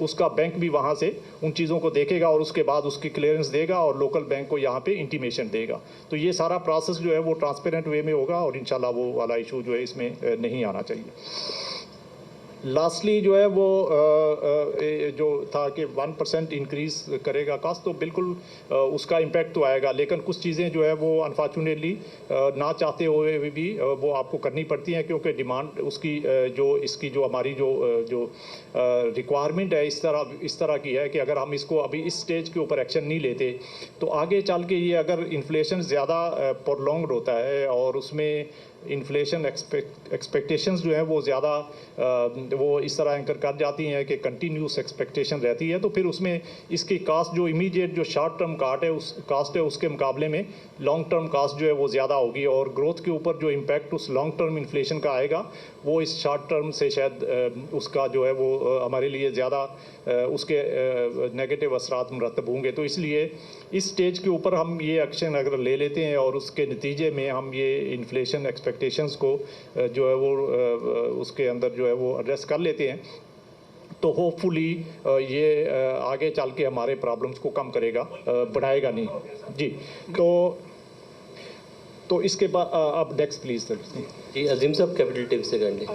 उसका बैंक भी वहाँ से उन चीज़ों को देखेगा और उसके बाद उसकी क्लियरेंस देगा और लोकल बैंक को यहाँ पे इंटीमेशन देगा। तो ये सारा प्रोसेस जो है वो ट्रांसपेरेंट वे में होगा और इंशाल्लाह वो वाला इशू जो है इसमें नहीं आना चाहिए। लास्टली जो है वो जो था कि 1% इंक्रीज़ करेगा कास्ट, तो बिल्कुल उसका इम्पैक्ट तो आएगा, लेकिन कुछ चीज़ें जो है वो अनफॉर्चुनेटली ना चाहते हुए भी वो आपको करनी पड़ती हैं, क्योंकि डिमांड उसकी इसकी जो हमारी जो रिक्वायरमेंट है इस तरह की है कि अगर हम इसको अभी इस स्टेज के ऊपर एक्शन नहीं लेते तो आगे चल के ये अगर इन्फ्लेशन ज़्यादा प्रोलॉन्ग्ड होता है और उसमें इन्फ्लेशन एक्सपेक्टेशंस जो है वो ज़्यादा वो इस तरह एंकर कर जाती हैं कि कंटिन्यूस एक्सपेक्टेशन रहती है, तो फिर उसमें इसकी कास्ट जो इमीडिएट जो शॉर्ट टर्म कास्ट है उसके मुकाबले में लॉन्ग टर्म कास्ट जो है वो ज़्यादा होगी और ग्रोथ के ऊपर जो इम्पैक्ट उस लॉन्ग टर्म इन्फ्लेशन का आएगा वो इस शॉर्ट टर्म से शायद उसका जो है वो हमारे लिए ज़्यादा उसके नेगेटिव असरात मुरतब होंगे। तो इसलिए इस स्टेज के ऊपर हम ये एक्शन अगर ले लेते हैं और उसके नतीजे में हम ये इन्फ्लेशन एक्सपेक्टेशंस को जो है वो उसके अंदर जो है वो एड्रेस कर लेते हैं तो होपफुली ये आगे चल के हमारे प्रॉब्लम्स को कम करेगा, बढ़ाएगा नहीं। जी तो इसके बाद अब नेक्स्ट प्लीज सर। जी अजीम साहब कैपिटल टिप्स से करंगे।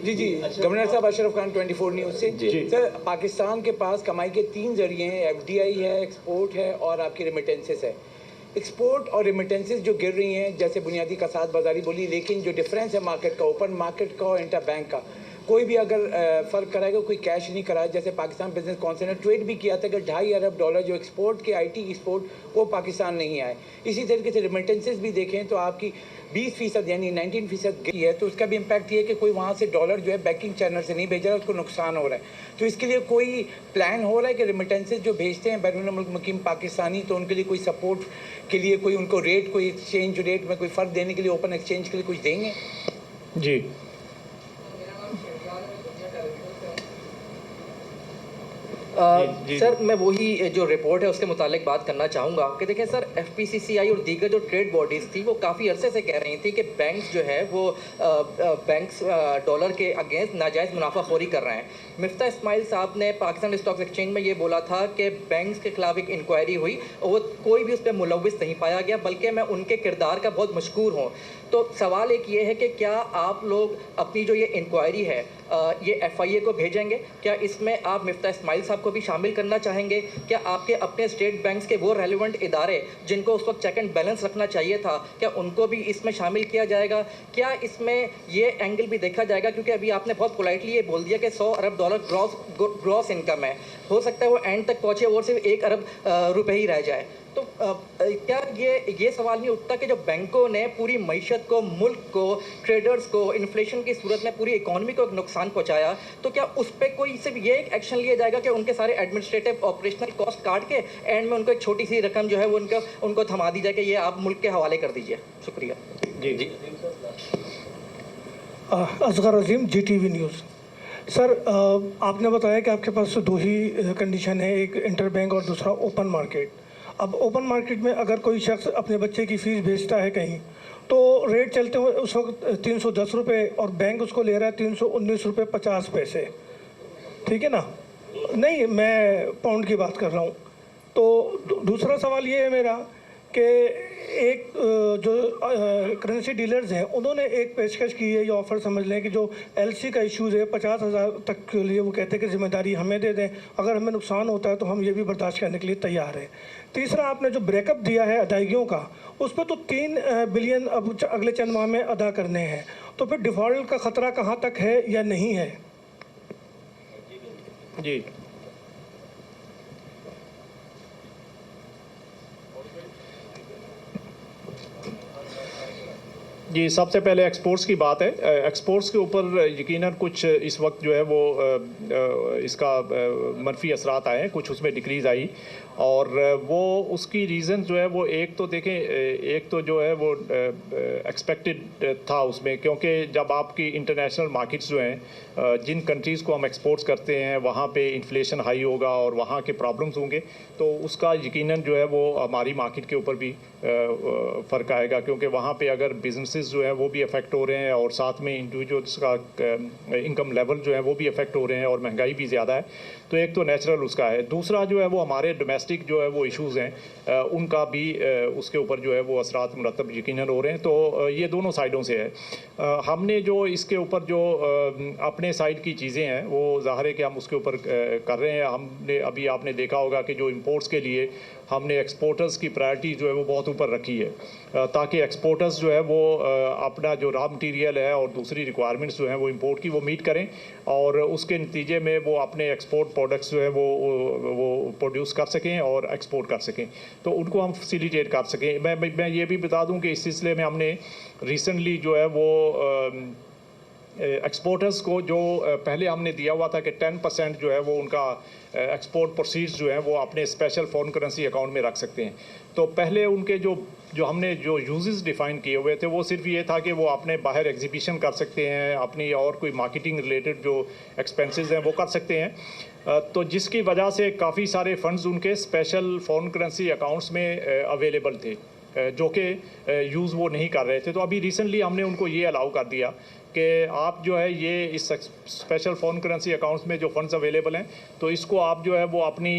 जी गवर्नर साहब अशरफ खान 24 न्यूज़ से। सर पाकिस्तान के पास कमाई के 3 जरिए हैं, FDI है, एक्सपोर्ट है और आपकी रेमिटेंसेस है। एक्सपोर्ट और रेमिटेंसेस जो गिर रही हैं जैसे बुनियादी कसाद बाजारी बोली, लेकिन जो डिफरेंस है मार्केट का, ओपन मार्केट का और इंटर बैंक का, कोई भी अगर फ़र्क कराएगा कोई कैश नहीं कराया। जैसे पाकिस्तान बिजनेस काउंसिल ने ट्वीट भी किया था कि $2.5 अरब जो एक्सपोर्ट के IT एक्सपोर्ट वो पाकिस्तान नहीं आए। इसी तरीके से रेमिटेंसेस भी देखें तो आपकी 20% यानी 19% गिरी है, तो उसका भी इम्पैक्ट ये है कि कोई वहाँ से डॉलर जो है बैंकिंग चैनल से नहीं भेज रहा है, उसको नुकसान हो रहा है। तो इसके लिए कोई प्लान हो रहा है कि रेमिटेंसेस जो भेजते हैं बैरून मुल्क मुकीम पाकिस्तानी, तो उनके लिए कोई सपोर्ट के लिए कोई उनको रेट, कोई एक्सचेंज रेट में कोई फ़र्क देने के लिए ओपन एक्सचेंज के लिए कुछ देंगे? जी सर मैं वही जो रिपोर्ट है उसके मुतालिक बात करना चाहूँगा कि देखें सर FPCCI और दीगर जो ट्रेड बॉडीज़ थी वो काफ़ी अरसे से कह रही थी कि बैंक्स जो है वो बैंक्स डॉलर के अगेंस्ट नाजायज़ मुनाफाखोरी कर रहे हैं। मिफ्ता इस्माइल साहब ने पाकिस्तान स्टॉक एक्सचेंज में ये बोला था कि बैंक्स के खिलाफ एक इंक्वायरी हुई और वो कोई भी उस पर मुलविस नहीं पाया गया, बल्कि मैं उनके किरदार का बहुत मशकूर हूँ। तो सवाल एक ये है कि क्या आप लोग अपनी जो ये इंक्वायरी है ये FIA को भेजेंगे? क्या इसमें आप मिफ्ता इस्माइल साहब को भी शामिल करना चाहेंगे? क्या आपके अपने स्टेट बैंक्स के वो रेलिवेंट इदारे जिनको उस वक्त चेक एंड बैलेंस रखना चाहिए था, क्या उनको भी इसमें शामिल किया जाएगा? क्या इसमें ये एंगल भी देखा जाएगा, क्योंकि अभी आपने बहुत पोलाइटली ये बोल दिया कि $100 अरब ग्रॉस इनकम है, हो सकता है वो एंड तक पहुँचे और सिर्फ $1 अरब रुपये ही रह जाए। तो क्या ये सवाल नहीं उठता कि जो बैंकों ने पूरी मईशत को, मुल्क को, ट्रेडर्स को इन्फ्लेशन की सूरत में पूरी इकॉनमी को एक नुकसान पहुंचाया, तो क्या उस पर कोई सिर्फ ये एक एक्शन लिया जाएगा कि उनके सारे एडमिनिस्ट्रेटिव ऑपरेशनल कॉस्ट काट के एंड में उनको एक छोटी सी रकम जो है वो उनको थमा दी जाए कि ये आप मुल्क के हवाले कर दीजिए? शुक्रिया। जी असगर अजीम GTV न्यूज़। सर आपने बताया कि आपके पास 2 ही कंडीशन है, एक इंटर बैंक और दूसरा ओपन मार्केट। अब ओपन मार्केट में अगर कोई शख्स अपने बच्चे की फ़ीस भेजता है कहीं तो रेट चलते हुए उस वक्त 310 रुपये और बैंक उसको ले रहा है 319 रुपये 50 पैसे, ठीक है ना? नहीं, मैं पाउंड की बात कर रहा हूँ। तो दूसरा सवाल ये है मेरा कि एक जो करेंसी डीलर्स हैं उन्होंने एक पेशकश की है, ये ऑफ़र समझ लें कि जो एलसी का इशूज़ है 50,000 तक के लिए वो कहते हैं कि जिम्मेदारी हमें दे दें, अगर हमें नुकसान होता है तो हम ये भी बर्दाश्त करने के लिए तैयार हैं। तीसरा, आपने जो ब्रेकअप दिया है अदायगियों का, उस पर तो 3 बिलियन अब अगले चंद माह में अदा करने हैं, तो फिर डिफ़ॉल्ट का ख़तरा कहाँ तक है या नहीं है? जी जी, सबसे पहले एक्सपोर्ट्स की बात है। एक्सपोर्ट्स के ऊपर यकीनन कुछ इस वक्त जो है वो इसका मनफी असरात आए हैं, कुछ उसमें डिक्रीज़ आई, और वो उसकी रीज़न जो है वो एक तो देखें, एक तो जो है वो एक्सपेक्टेड था उसमें, क्योंकि जब आपकी इंटरनेशनल मार्केट्स जो हैं, जिन कंट्रीज़ को हम एक्सपोर्ट्स करते हैं वहाँ पे इन्फ्लेशन हाई होगा और वहाँ के प्रॉब्लम्स होंगे, तो उसका यकीनन जो है वो हमारी मार्केट के ऊपर भी फ़र्क आएगा, क्योंकि वहाँ पे अगर बिजनेसेस जो हैं वो भी अफेक्ट हो रहे हैं और साथ में इंडिविजुअल्स का इनकम लेवल जो है वो भी अफेक्ट हो रहे हैं और महंगाई भी ज़्यादा है, तो एक तो नेचुरल उसका है। दूसरा जो है वो हमारे डोमेस्टिक जो है वो इश्यूज़ हैं, उनका भी उसके ऊपर जो है वो असरात मुरतब यकीनन हो रहे हैं, तो ये दोनों साइडों से है। हमने जो इसके ऊपर जो अपने साइड की चीज़ें हैं वो ज़ाहिर है कि हम उसके ऊपर कर रहे हैं। हमने अभी आपने देखा होगा कि जो इंपोर्ट्स के लिए हमने एक्सपोर्टर्स की प्रायोरिटी जो है वो बहुत ऊपर रखी है, ताकि एक्सपोर्टर्स जो है वो अपना जो रॉ मटेरियल है और दूसरी रिक्वायरमेंट्स जो हैं वो इंपोर्ट की वो मीट करें, और उसके नतीजे में वो अपने एक्सपोर्ट प्रोडक्ट्स जो है वो प्रोड्यूस कर सकें और एक्सपोर्ट कर सकें, तो उनको हम फैसिलिटेट कर सकें। मैं ये भी बता दूं कि इस सिलसिले में हमने रिसेंटली जो है वो एक्सपोर्टर्स को जो पहले हमने दिया हुआ था कि 10% जो है वो उनका एक्सपोर्ट प्रोसीड्स जो है वो अपने स्पेशल फॉरेन करेंसी अकाउंट में रख सकते हैं, तो पहले उनके जो हमने जो यूजेस डिफ़ाइन किए हुए थे वो सिर्फ ये था कि वो अपने बाहर एग्जीबिशन कर सकते हैं, अपनी और कोई मार्केटिंग रिलेटेड जो एक्सपेंसेस हैं वो कर सकते हैं, तो जिसकी वजह से काफ़ी सारे फंड्स उनके स्पेशल फॉरेन करेंसी अकाउंट्स में अवेलेबल थे, जो कि यूज़ वो नहीं कर रहे थे। तो अभी रिसेंटली हमने उनको ये अलाउ कर दिया कि आप जो है ये इस स्पेशल फॉरेन करेंसी अकाउंट्स में जो फंड्स अवेलेबल हैं, तो इसको आप जो है वो अपनी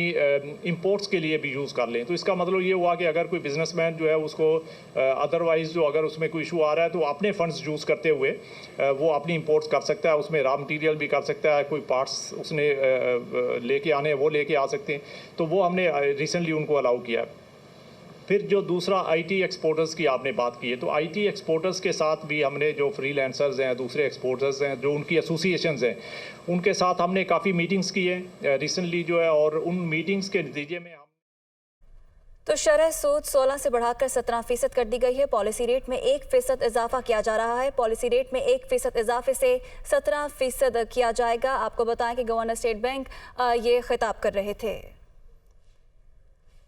इंपोर्ट्स के लिए भी यूज़ कर लें। तो इसका मतलब ये हुआ कि अगर कोई बिजनेसमैन जो है उसको अदरवाइज़ जो अगर उसमें कोई इशू आ रहा है तो अपने फंड्स यूज़ करते हुए वो अपनी इंपोर्ट्स कर सकता है, उसमें रॉ मटीरियल भी कर सकता है, कोई पार्ट्स उसने लेके आने वो लेके आ सकते हैं, तो वो हमने रिसेंटली उनको अलाउ किया है। फिर जो दूसरा आईटी एक्सपोर्टर्स की आपने बात की है, तो आईटी एक्सपोर्टर्स के साथ भी हमने जो फ्रीलांसर्स हैं, दूसरे एक्सपोर्टर्स हैं, जो उनकी एसोसिएशंस हैं, उनके साथ हमने काफ़ी मीटिंग्स की है रिसेंटली जो है, और उन मीटिंग्स के नतीजे में तो शरह सूद 16 से बढ़ाकर 17% कर दी गई है। पॉलिसी रेट में 1% इजाफा किया जा रहा है। पॉलिसी रेट में 1% इजाफे से 17% किया जाएगा। आपको बताएं कि गवर्नर स्टेट बैंक ये खिताब कर रहे थे।